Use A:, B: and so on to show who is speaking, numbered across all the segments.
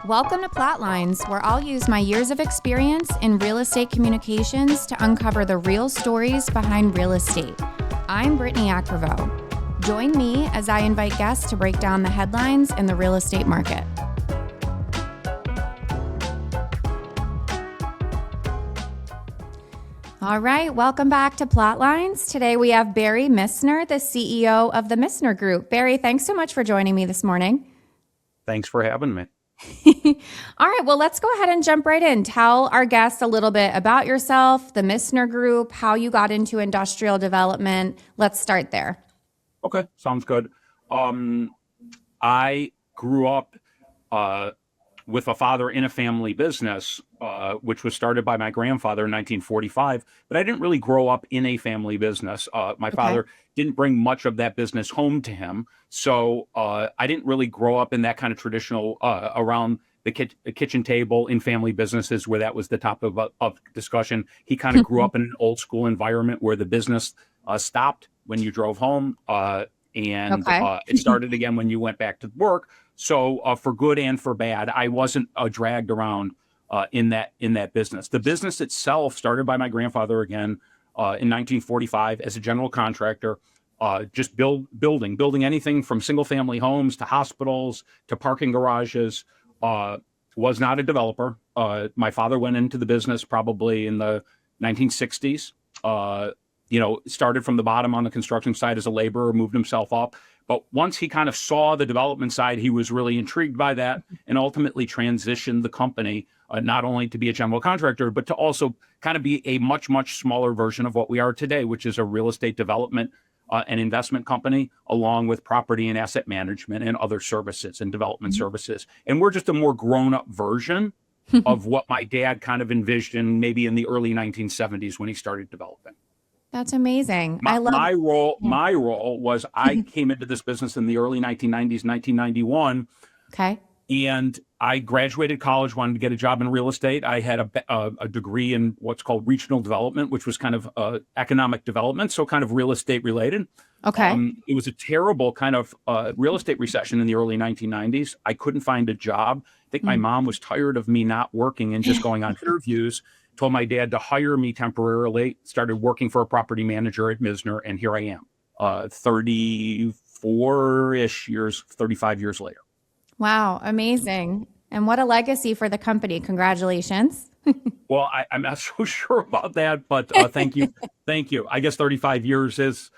A: Welcome to PlotLines, where I'll use my years of experience in real estate communications to uncover the real stories behind real estate. I'm Britni. Join me as I invite guests to break down the headlines in the real estate market. All right, welcome back to PlotLines. Today we have Barry Missner, the CEO of the Missner Group. Barry, thanks so much for joining me this morning.
B: Thanks for having me.
A: All right, well, let's go ahead and jump right in. Tell our guests a little bit about yourself, the Missner Group, how you got into industrial development. Let's start there.
B: Okay, sounds good. I grew up with a father in a family business, which was started by my grandfather in 1945, but I didn't really grow up in a family business. My father didn't bring much of that business home to him, so I didn't really grow up in that kind of traditional around the kitchen table in family businesses where that was the topic of discussion. He kind of grew up in an old school environment where the business stopped when you drove home, and it started again when you went back to work. So for good and for bad, I wasn't dragged around in that business. The business itself started by my grandfather again in 1945 as a general contractor, just building anything from single family homes to hospitals to parking garages. Was not a developer. My father went into the business probably in the 1960s. Started from the bottom on the construction side as a laborer, moved himself up. But once he kind of saw the development side, he was really intrigued by that and ultimately transitioned the company not only to be a general contractor, but to also kind of be a much, much smaller version of what we are today, which is a real estate development and investment company, along with property and asset management and other services and development services. And we're just a more grown-up version of what my dad kind of envisioned maybe in the early 1970s when he started developing.
A: That's amazing.
B: My role was I came into this business in the early 1990s, 1991.
A: Okay.
B: And I graduated college, wanted to get a job in real estate. I had a degree in what's called regional development, which was kind of economic development, so kind of real estate related.
A: Okay.
B: It was a terrible kind of real estate recession in the early 1990s. I couldn't find a job. I think my mom was tired of me not working and just going on interviews. Told my dad to hire me temporarily, started working for a property manager at Missner, and here I am, 34-ish years, 35 years later.
A: Wow, amazing. And what a legacy for the company. Congratulations.
B: Well, I'm not so sure about that, but thank you. Thank you. I guess 35 years is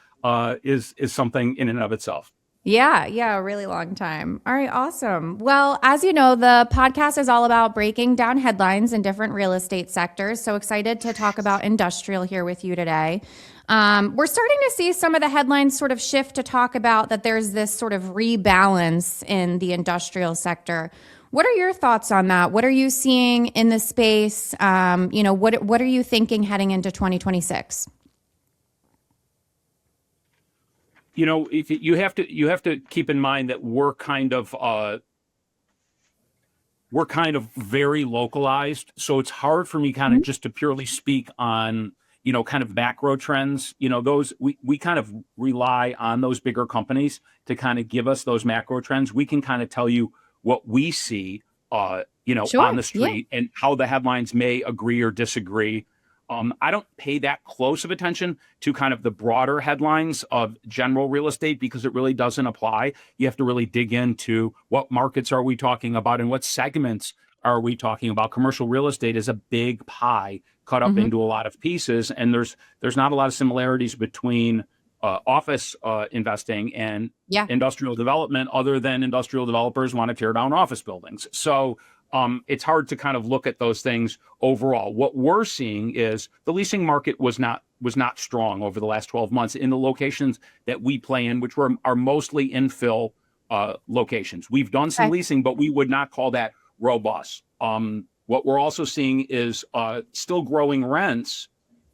B: something in and of itself.
A: Yeah, a really long time. All right, awesome. Well, as you know, the podcast is all about breaking down headlines in different real estate sectors. So excited to talk about industrial here with you today. We're starting to see some of the headlines sort of shift to talk about that there's this sort of rebalance in the industrial sector. What are your thoughts on that? What are you seeing in the space? What are you thinking heading into 2026?
B: If you have to keep in mind that we're kind of very localized, so it's hard for me kind of just to purely speak on kind of macro trends. Those we kind of rely on those bigger companies to kind of give us those macro trends. We can kind of tell you what we see, on the street and how the headlines may agree or disagree. I don't pay that close of attention to kind of the broader headlines of general real estate because it really doesn't apply. You have to really dig into what markets are we talking about and what segments are we talking about. Commercial real estate is a big pie cut up into a lot of pieces, and there's not a lot of similarities between office investing and industrial development other than industrial developers want to tear down office buildings. So it's hard to kind of look at those things overall. What we're seeing is the leasing market was not strong over the last 12 months in the locations that we play in, which are mostly infill locations. We've done some leasing, but we would not call that robust. What we're also seeing is still growing rents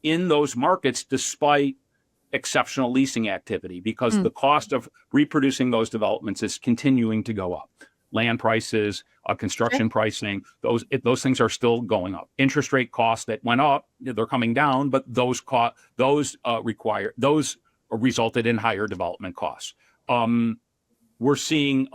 B: in those markets despite exceptional leasing activity because the cost of reproducing those developments is continuing to go up. Land prices, construction pricing, those things are still going up. Interest rate costs that went up, they're coming down, but those resulted in higher development costs. We're seeing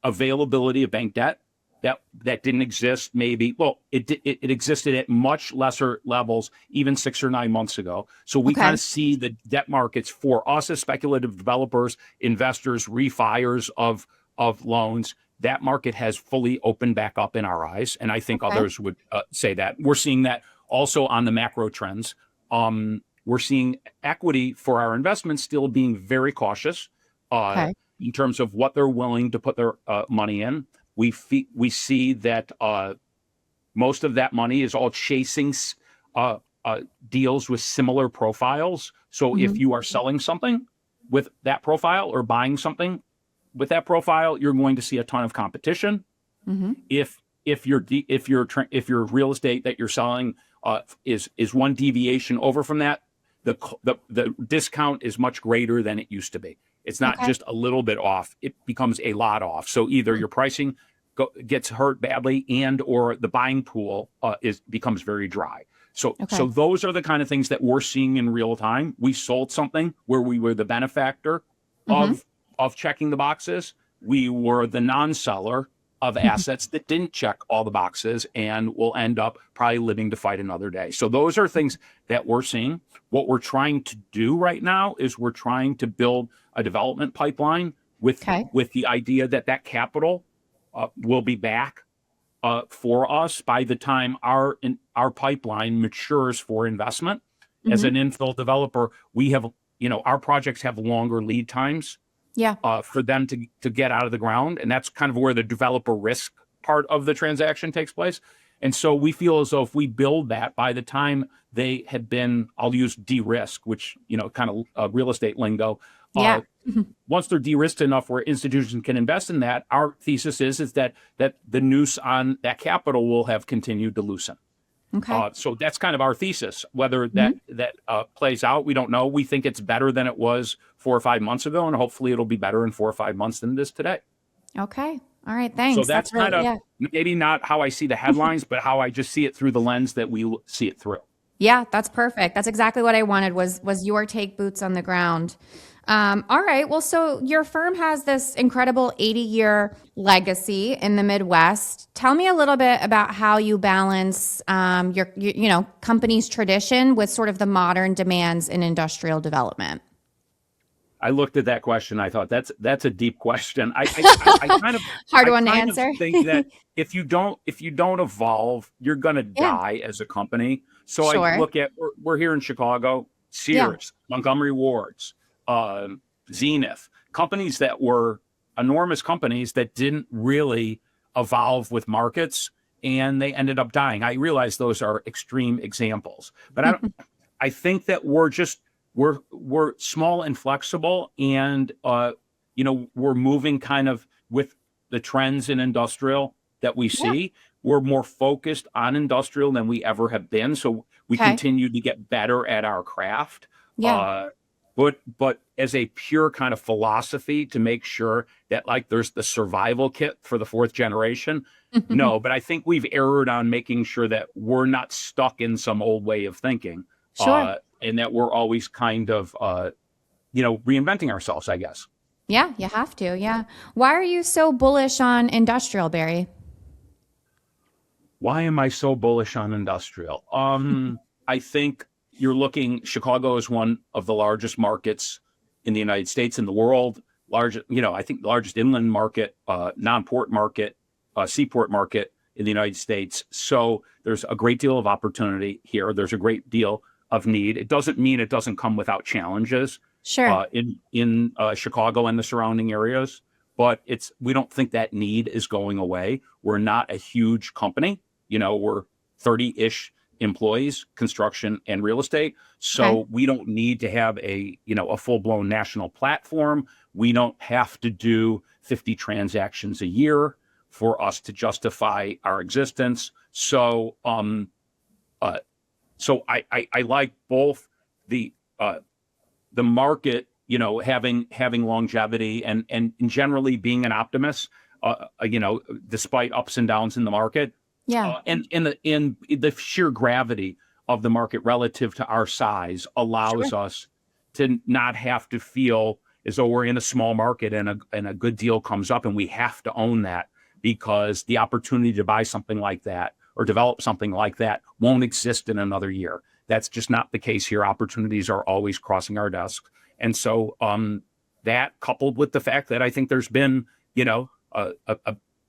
B: availability of bank debt that didn't exist maybe. Well, it existed at much lesser levels even 6 or 9 months ago. So we kind
A: Okay.
B: of see the debt markets for us as speculative developers, investors, refis of loans. That market has fully opened back up in our eyes, and I think
A: Okay.
B: others would say that. We're seeing that also on the macro trends. We're seeing equity for our investments still being very cautious
A: Okay.
B: in terms of what they're willing to put their money in. We see that most of that money is all chasing deals with similar profiles. So if
A: Hmm.
B: you are selling something with that profile or buying something with that profile, you're going to see a ton of competition.
A: Hmm.
B: If your real estate that you're selling is one deviation over from that, the discount is much greater than it used to be. It's not
A: Okay.
B: just a little bit off; it becomes a lot off. So either your pricing gets hurt badly, and or the buying pool becomes very dry. So
A: Okay.
B: those are the kind of things that we're seeing in real time. We sold something where we were the benefactor
A: Hmm.
B: of checking the boxes. We were the non-seller of assets that didn't check all the boxes and will end up probably living to fight another day. So those are things that we're seeing. What we're trying to do right now is we're trying to build a development pipeline with
A: Okay.
B: the idea that capital will be back for us by the time our pipeline matures for investment. As
A: Hmm.
B: an infill developer, we have, our projects have longer lead times
A: Yeah.
B: for them to get out of the ground. And that's kind of where the developer risk part of the transaction takes place. And so we feel as though if we build that by the time they had been, I'll use de-risk, which, kind of real estate lingo.
A: Yeah.
B: Once they're de-risked enough where institutions can invest in that, our thesis is that the noose on that capital will have continued to loosen.
A: Okay.
B: So that's kind of our thesis. Whether
A: Mhm.
B: that plays out, we don't know. We think it's better than it was 4 or 5 months ago, and hopefully it'll be better in 4 or 5 months than it is today.
A: Okay. All right.
B: So
A: Thanks.
B: that's
A: That's
B: kind
A: really,
B: of
A: yeah.
B: maybe not how I see the headlines, but how I just see it through the lens that we see it through.
A: Yeah, that's perfect. That's exactly what I wanted was your take, boots on the ground. All right. Well, so your firm has this incredible 80-year legacy in the Midwest. Tell me a little bit about how you balance your company's tradition with sort of the modern demands in industrial development.
B: I looked at that question. I thought that's a deep question. I kind of
A: Hard
B: I
A: one to
B: kind of
A: answer.
B: think that if you don't evolve, you're going to
A: Yeah,
B: die as a company. So I
A: sure.
B: look at we're here in Chicago,
A: Yeah,
B: Sears, Montgomery Wards, uh, Zenith, companies that were enormous companies that didn't really evolve with markets, and they ended up dying. I realize those are extreme examples, but I think that we're small and flexible, and we're moving kind of with the trends in industrial that we
A: yeah,
B: see. We're more focused on industrial than we ever have been, so we
A: okay,
B: continue to get better at our craft.
A: yeah.
B: Uh, but as a pure kind of philosophy to make sure that like there's the survival kit for the fourth generation, no. But I think we've erred on making sure that we're not stuck in some old way of thinking,
A: Sure.
B: and that we're always kind of reinventing ourselves, I guess.
A: Yeah, you have to. Yeah. Why are you so bullish on industrial, Barry?
B: Why am I so bullish on industrial? I think Chicago is one of the largest markets in the United States, in the world. I think the largest inland market, non-port market, seaport market in the United States. So there's a great deal of opportunity here. There's a great deal of need. It doesn't mean it doesn't come without challenges
A: Sure.
B: in Chicago and the surrounding areas, but we don't think that need is going away. We're not a huge company. We're 30-ish employees, construction and real estate.
A: Okay.
B: So we don't need to have a full-blown national platform. We don't have to do 50 transactions a year for us to justify our existence. So uh, I like both the market, having longevity and generally being an optimist, despite ups and downs in the market,
A: Yeah.
B: and in the sheer gravity of the market relative to our size
A: Sure.
B: allows us to not have to feel as though we're in a small market and a good deal comes up and we have to own that, because the opportunity to buy something like that or develop something like that won't exist in another year. That's just not the case here. Opportunities are always crossing our desk. And so that, coupled with the fact that I think there's been,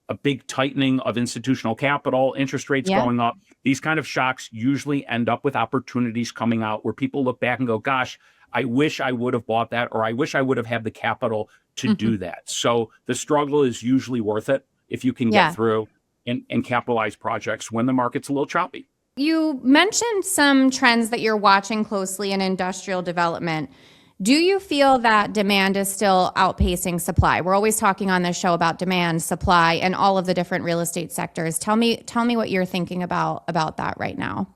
B: a big tightening of institutional capital, interest rates
A: Yeah.
B: going up, these kind of shocks usually end up with opportunities coming out where people look back and go, gosh, I wish I would have bought that, or I wish I would have had the capital to do that. So the struggle is usually worth it if you can get
A: Yeah.
B: through and capitalize projects when the market's a little choppy.
A: You mentioned some trends that you're watching closely in industrial development. Do you feel that demand is still outpacing supply? We're always talking on this show about demand, supply, and all of the different real estate sectors. Tell me what you're thinking about that right now.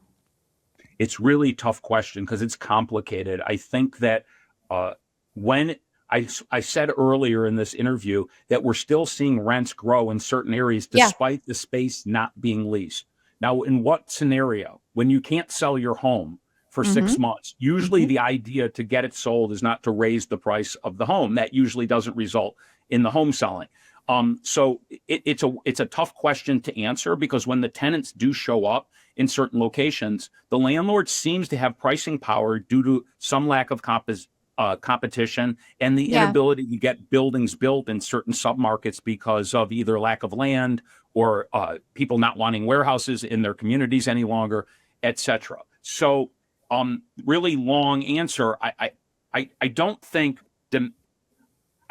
B: It's really a tough question because it's complicated. I think that when I said earlier in this interview that we're still seeing rents grow in certain areas despite the space not being leased. Now, in what scenario? When you can't sell your home for 6 months, usually the idea to get it sold is not to raise the price of the home. That usually doesn't result in the home selling. So it's a tough question to answer because when the tenants do show up in certain locations, the landlord seems to have pricing power due to some lack of competition and the inability to get buildings built in certain submarkets because of either lack of land or people not wanting warehouses in their communities any longer, et cetera. So really long answer. I don't think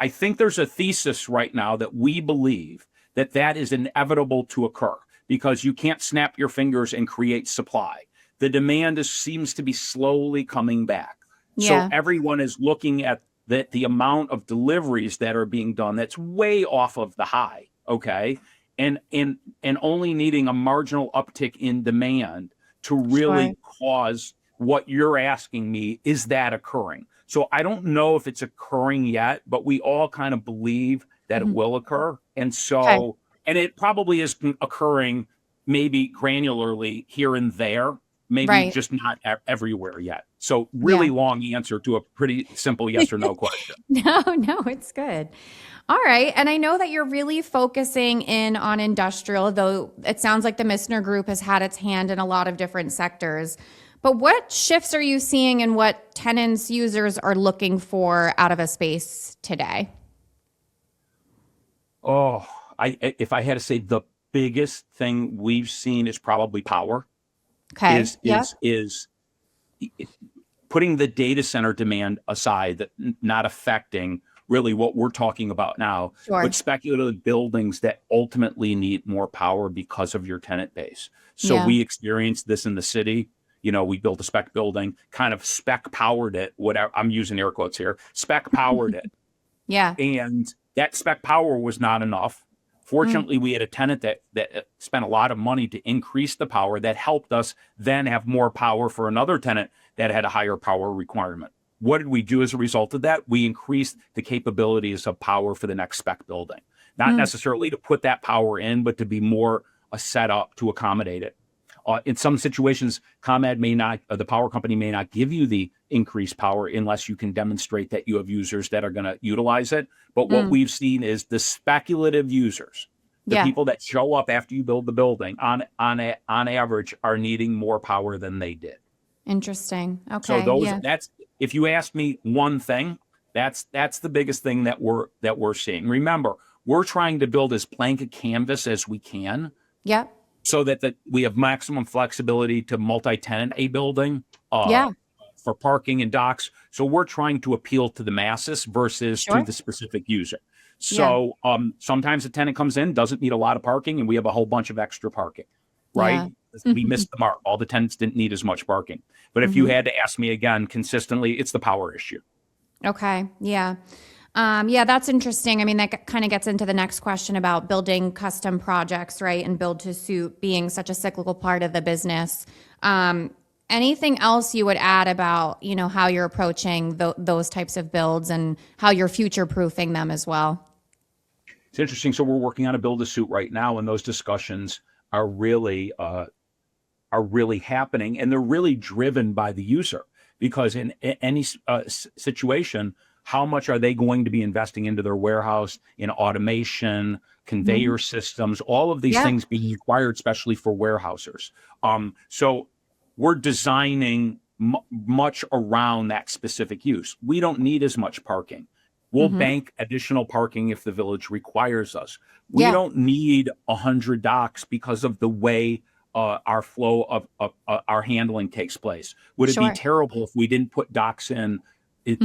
B: I think there's a thesis right now that we believe that is inevitable to occur because you can't snap your fingers and create supply. The demand seems to be slowly coming back. So everyone is looking at the amount of deliveries that are being done that's way off of the high, okay? And only needing a marginal uptick in demand to really cause what you're asking me, is that occurring? So I don't know if it's occurring yet, but we all kind of believe that it will occur. And so, and it probably is occurring maybe granularly here and there, maybe just not everywhere yet. So really long answer to a pretty simple yes or no question.
A: No, it's good. All right. And I know that you're really focusing in on industrial, though it sounds like the Missner Group has had its hand in a lot of different sectors. But what shifts are you seeing in what tenants, users are looking for out of a space today?
B: Oh, if I had to say the biggest thing we've seen is probably power.
A: Okay.
B: Is putting the data center demand aside, that not affecting really what we're talking about now, but speculative buildings that ultimately need more power because of your tenant base. So we experienced this in the city. We built a spec building, kind of spec powered it, whatever, I'm using air quotes here, spec powered it. And that spec power was not enough. Fortunately, we had a tenant that spent a lot of money to increase the power that helped us then have more power for another tenant that had a higher power requirement. What did we do as a result of that? We increased the capabilities of power for the next spec building, not necessarily to put that power in, but to be more a setup to accommodate it. In some situations, ComEd may not, the power company may not give you the increased power unless you can demonstrate that you have users that are going to utilize it. But what we've seen is the speculative users, the people that show up after you build the building, on average, are needing more power than they did.
A: Interesting. Okay.
B: So that's, if you ask me one thing, that's the biggest thing that we're seeing. Remember, we're trying to build as blank a canvas as we can. So that we have maximum flexibility to multi-tenant a building for parking and docks. So we're trying to appeal to the masses versus to the specific user. So sometimes a tenant comes in, doesn't need a lot of parking, and we have a whole bunch of extra parking, right? We missed the mark. All the tenants didn't need as much parking. But if you had to ask me again consistently, it's the power issue.
A: Okay. That's interesting. I mean, that kind of gets into the next question about building custom projects, right? And build to suit being such a cyclical part of the business. Anything else you would add about, how you're approaching those types of builds and how you're future proofing them as well?
B: It's interesting. So we're working on a build to suit right now, and those discussions are really happening, and they're really driven by the user, because in any situation, how much are they going to be investing into their warehouse in automation, conveyor systems, all of these
A: Yeah.
B: things being required, especially for warehousers. So we're designing much around that specific use. We don't need as much parking. We'll
A: Hmm.
B: bank additional parking if the village requires us. We
A: Yeah.
B: don't need 100 docks because of the way our flow of our handling takes place. Would it be
A: Sure.
B: terrible if we didn't put docks in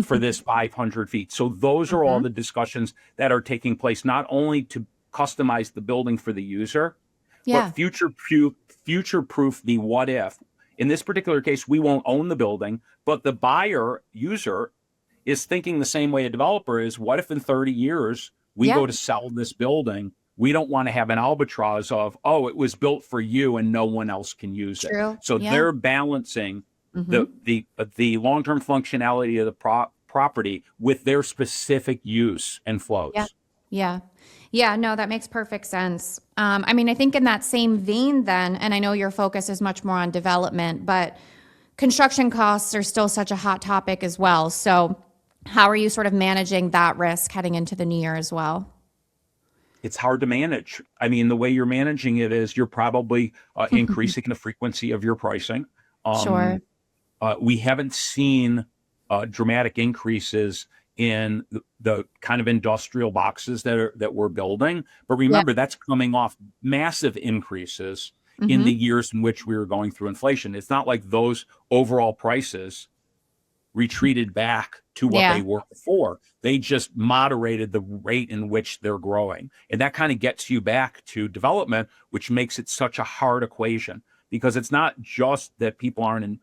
B: for this 500 feet? So those are all
A: Hmm.
B: the discussions that are taking place, not only to customize the building for the user, but
A: Yeah.
B: future proof the what if. In this particular case, we won't own the building, but the buyer user is thinking the same way a developer is. What if in 30 years we
A: Yeah.
B: go to sell this building? We don't want to have an albatross of, oh, it was built for you and no one else can use it.
A: True.
B: So
A: Yeah.
B: they're balancing
A: Hmm.
B: the long-term functionality of the property with their specific use and
A: Yeah.
B: flows.
A: Yeah. Yeah. No, that makes perfect sense. I mean, I think in that same vein, then, and I know your focus is much more on development, but construction costs are still such a hot topic as well. So, how are you sort of managing that risk heading into the new year as well?
B: It's hard to manage. I mean, the way you're managing it is you're probably increasing the frequency of your pricing.
A: Sure.
B: We haven't seen dramatic increases in the kind of industrial boxes that we're building, but
A: Yeah.
B: remember that's coming off massive increases in
A: Hmm.
B: the years in which we were going through inflation. It's not like those overall prices retreated back to what
A: Yeah.
B: they were before. They just moderated the rate in which they're growing. And that kind of gets you back to development, which makes it such a hard equation because it's not just that people aren't in,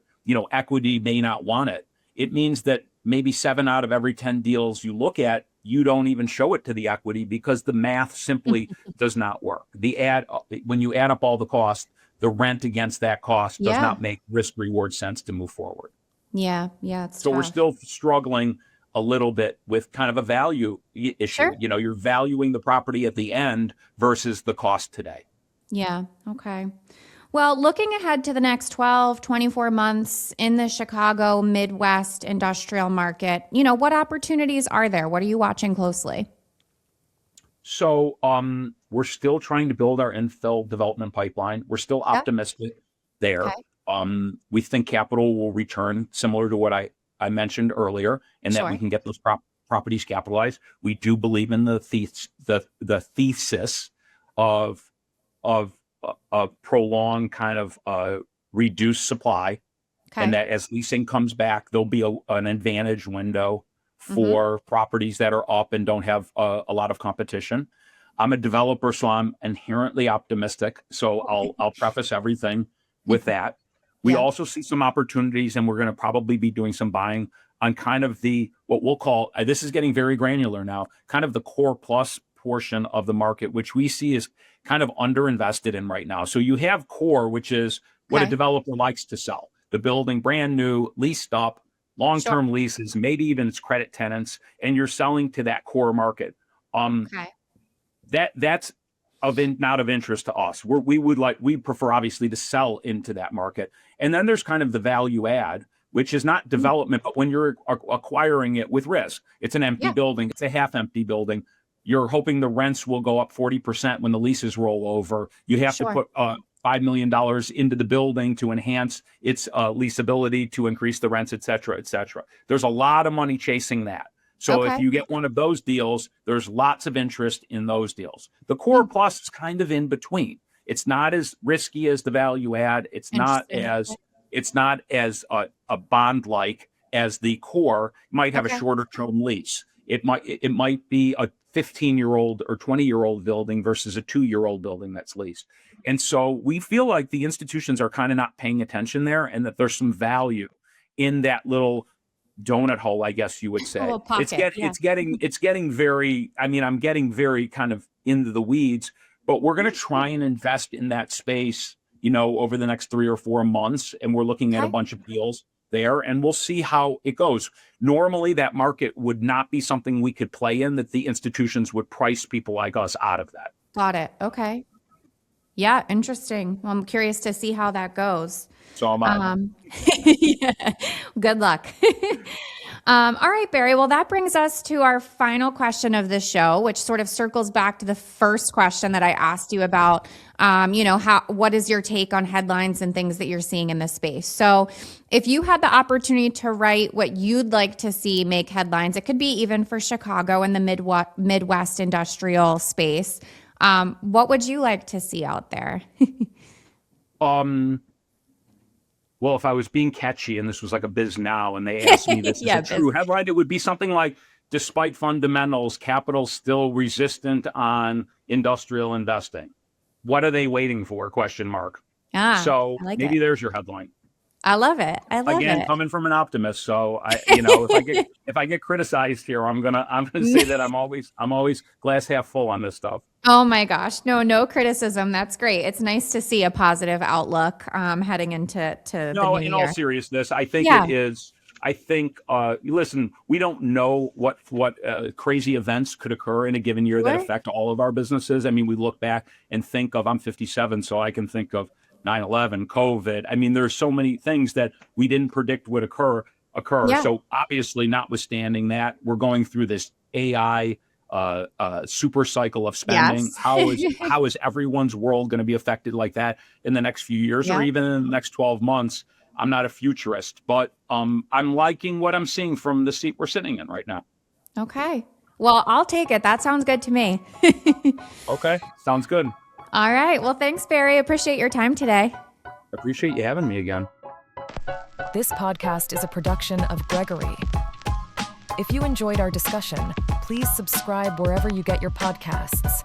B: equity may not want it. It means that maybe 7 out of every 10 deals you look at, you don't even show it to the equity because the math simply does not work. When you add up all the costs, the rent against that cost does
A: Yeah.
B: not make risk reward sense to move forward.
A: Yeah. Yeah. It's
B: So we're
A: tough.
B: still struggling a little bit with kind of a value issue.
A: Sure.
B: You're valuing the property at the end versus the cost today.
A: Yeah. Okay. Well, looking ahead to the next 12, 24 months in the Chicago Midwest industrial market, what opportunities are there? What are you watching closely?
B: So we're still trying to build our infill development pipeline. We're still
A: Yeah.
B: optimistic there.
A: Okay.
B: We think capital will return similar to what I mentioned earlier, and that we
A: Sure.
B: can get those properties capitalized. We do believe in the thesis of of a prolonged kind of reduced supply, and
A: Okay.
B: that as leasing comes back, there'll be an advantage window
A: Mm-hmm.
B: for properties that are up and don't have a lot of competition. I'm a developer, so I'm inherently optimistic. So I'll preface everything with that. We
A: Yeah.
B: also see some opportunities, and we're going to probably be doing some buying on kind of the what we'll call this is getting very granular now, kind of the core plus portion of the market, which we see is kind of underinvested in right now. So you have core, which is what a
A: Okay.
B: developer likes to sell. The building brand new, leased up,
A: Sure.
B: long-term leases, maybe even it's credit tenants, and you're selling to that core market. Um,
A: Okay.
B: that's not of interest to us. We prefer obviously to sell into that market. And then there's kind of the value add, which is not
A: Mm.
B: development, but when you're acquiring it with risk, it's an empty
A: Yeah.
B: building, it's a half empty building. You're hoping the rents will go up 40% when the leases roll over. You have to
A: Sure.
B: put $5 million into the building to enhance its leasability, to increase the rents, et cetera, et cetera. There's a lot of money chasing that. So if
A: Okay.
B: you get one of those deals, there's lots of interest in those deals. The core
A: Hmm.
B: plus is kind of in between. It's not as risky as the value add.
A: Interesting.
B: It's not as a bond like as the core. It might have a
A: Okay.
B: shorter term lease. It might be a 15-year-old or 20-year-old building versus a 2-year-old building that's leased. And so we feel like the institutions are kind of not paying attention there, and that there's some value in that little donut hole, I guess you would
A: A
B: say.
A: little pocket. Yeah.
B: It's getting very, I mean, I'm getting very kind of into the weeds, but we're going to try and invest in that space, over the next 3 or 4 months. And we're looking at a
A: Okay.
B: bunch of deals there, and we'll see how it goes. Normally that market would not be something we could play in, that the institutions would price people like us out of that.
A: Got it. Okay. Yeah. Interesting. Well, I'm curious to see how that goes.
B: So am I.
A: Um, yeah. Good luck. All right, Barry. Well, that brings us to our final question of the show, which sort of circles back to the first question that I asked you about. What is your take on headlines and things that you're seeing in the space? So, if you had the opportunity to write what you'd like to see make headlines, it could be even for Chicago and the Midwest industrial space. What would you like to see out there?
B: Well, if I was being catchy and this was like a Biz Now and they asked me this is a true headline, it would be something like, despite fundamentals, capital still resistant on industrial investing. What are they waiting for? Question mark. So
A: I like
B: maybe
A: it.
B: There's your headline.
A: I love it. I love
B: Again,
A: it.
B: coming from an optimist, so if I get criticized here, I'm gonna say that I'm always glass half full on this stuff.
A: Oh my gosh. No criticism. That's great. It's nice to see a positive outlook heading into the new
B: In
A: year.
B: all seriousness, I think it is. I think, listen, we don't know what crazy events could occur in a given year that affect all of our businesses. I mean, we look back and think of, I'm 57, so I can think of 9/11, COVID. I mean, there's so many things that we didn't predict would occur.
A: Yeah.
B: So obviously, notwithstanding that, we're going through this AI super cycle of spending.
A: Yes.
B: How is everyone's world going to be affected like that in the next few years or even in the next 12 months? I'm not a futurist, but I'm liking what I'm seeing from the seat we're sitting in right now.
A: Okay. Well, I'll take it. That sounds good to me.
B: Okay. Sounds good.
A: All right. Well, thanks, Barry. Appreciate your time today.
B: Appreciate you having me again.
C: This podcast is a production of Gregory. If you enjoyed our discussion, please subscribe wherever you get your podcasts